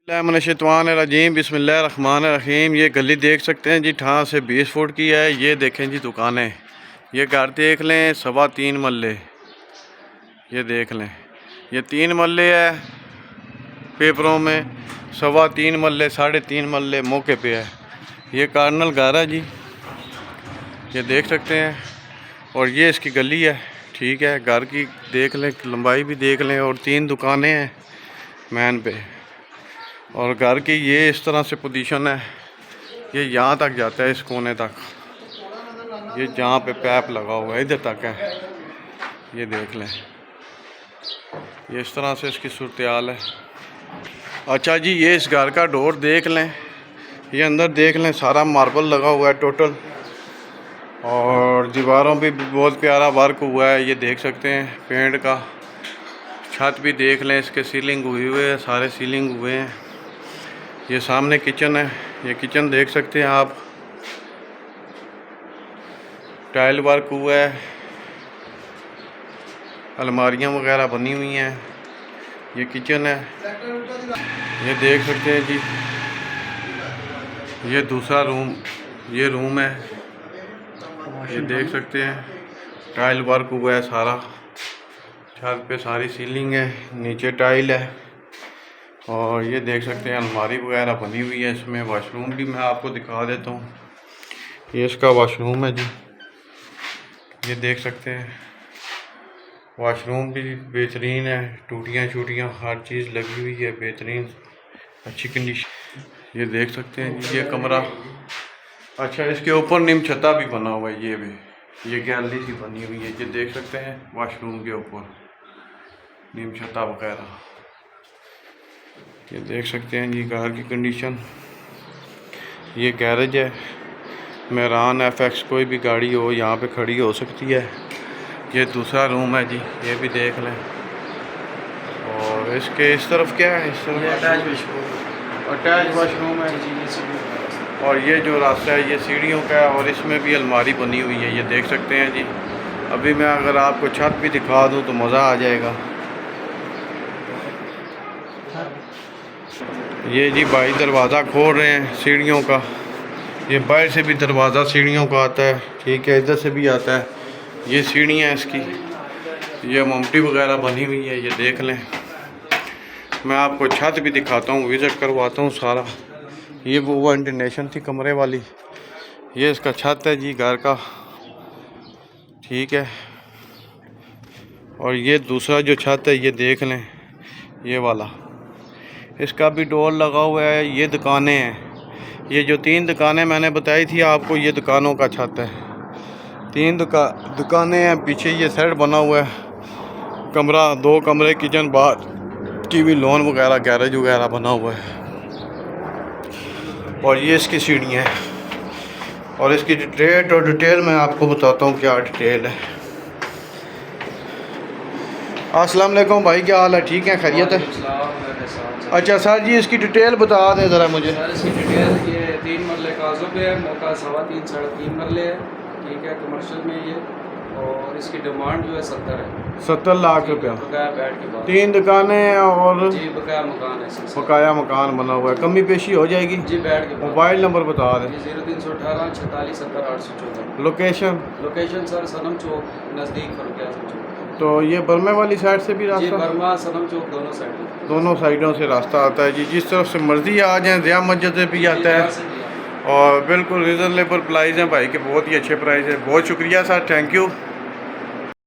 रजीम बिस्मिल्लाहिर्रहमानिर्रहीम। ये गली देख सकते हैं जी, ठाह से 20 फुट की है। ये देखें जी दुकानें, ये घर देख लें, 3.25 मरले। ये देख लें, ये 3 मरले है पेपरों में, 3.25 मरले, 3.5 मरले मौके पे है। ये कार्नल घर है जी, ये देख सकते हैं। और ये इसकी गली है, ठीक है। घर की देख लें, लंबाई भी देख लें, और 3 दुकानें हैं मैन पे। और घर की ये इस तरह से पोजीशन है, ये यहाँ तक जाता है, इस कोने तक। ये जहाँ पे पैप लगा हुआ है इधर तक है। ये देख लें, ये इस तरह से इसकी सूरत हाल है। अच्छा जी, ये इस घर का डोर देख लें, ये अंदर देख लें, सारा मार्बल लगा हुआ है टोटल। और दीवारों पे भी बहुत प्यारा वर्क हुआ है, ये देख सकते हैं पेंट का। छत भी देख लें, इसके सीलिंग हुई हुई है, सारे सीलिंग हुए हैं। ये सामने किचन है, ये किचन देख सकते हैं आप, टाइल वर्क हुआ है, अलमारियाँ वगैरह बनी हुई हैं। ये किचन है, ये देख सकते हैं जी। ये दूसरा रूम, ये रूम है, ये देख सकते हैं टाइल वर्क हुआ है सारा। छत पे सारी सीलिंग है, नीचे टाइल है। और ये देख सकते हैं अलमारी वगैरह बनी हुई है इसमें। वॉशरूम भी मैं आपको दिखा देता हूँ, ये इसका वॉशरूम है जी, ये देख सकते हैं। वॉशरूम भी बेहतरीन है, टूटियाँ शूटियाँ हर चीज़ लगी हुई है, बेहतरीन अच्छी कंडीशन। ये देख सकते हैं जी, ये कमरा। अच्छा, इसके ऊपर नीम छत्ता भी बना हुआ है, ये भी, ये गैलरी सी बनी हुई है, ये देख सकते हैं वॉशरूम के ऊपर नीम छत्ता वगैरह। ये देख सकते हैं जी घर की कंडीशन। ये गैरेज है, मेहरान FX कोई भी गाड़ी हो यहाँ पे खड़ी हो सकती है। ये दूसरा रूम है जी, ये भी देख लें। और इसके इस तरफ क्या है, इस तरफ अटैच वॉशरूम है जी। और ये जो रास्ता है ये सीढ़ियों का है, और इसमें भी अलमारी बनी हुई है, ये देख सकते हैं जी। अभी मैं अगर आपको छत भी दिखा दूँ तो मज़ा आ जाएगा। ये जी भाई दरवाज़ा खोल रहे हैं सीढ़ियों का। ये बाहर से भी दरवाज़ा सीढ़ियों का आता है, ठीक है, इधर से भी आता है। ये सीढ़ियाँ इसकी, ये ममटी वगैरह बनी हुई है, ये देख लें। मैं आपको छत भी दिखाता हूँ, विज़िट करवाता हूँ सारा। ये वो वेंटिलेशन थी कमरे वाली, ये इसका छत है जी घर का, ठीक है। और ये दूसरा जो छत है ये देख लें, ये वाला, इसका भी डोर लगा हुआ है। ये दुकानें हैं, ये जो 3 दुकानें मैंने बताई थी आपको, ये दुकानों का छत है। 3 दुकानें हैं, पीछे ये सेट बना हुआ है, कमरा 2 कमरे, किचन, बाहर की भी लॉन वगैरह, गैरेज वगैरह बना हुआ है। और ये इसकी सीढ़ियाँ हैं। और इसकी डिटेल मैं आपको बताता हूँ क्या डिटेल है। अस्सलाम वालेकुम भाई, क्या हाल है? ठीक है, खैरियत है? अच्छा सर जी, इसकी डिटेल बता दें ज़रा मुझे। सर इसकी डिटेल, ये 3 मरले काजू पे है, मौका 3.25 3.5 मरले है, ठीक है, कमर्शियल में ये। और इसकी डिमांड जो है 70 है, 70 लाख रुपया। बकाया बैठ के बाद 3 दुकानें हैं और जी बकाया मकान है, बकाया मकान बना हुआ है, कमी पेशी हो जाएगी जी बैठ के। मोबाइल नंबर बता दें। 0318 46 70 814। लोकेशन सर सनम चौक नज़दीक फरुखिया चौक। तो ये बर्मे वाली साइड से भी रास्ता? बर्मा सनम चौक दोनों साइडों से रास्ता आता है जी, जिस तरफ से मर्जी आ जाए। ज़िया मस्जिद से भी आता है, और बिल्कुल रीज़नेबल प्राइस है भाई के, बहुत ही अच्छे प्राइस है। बहुत शुक्रिया सर, थैंक यू।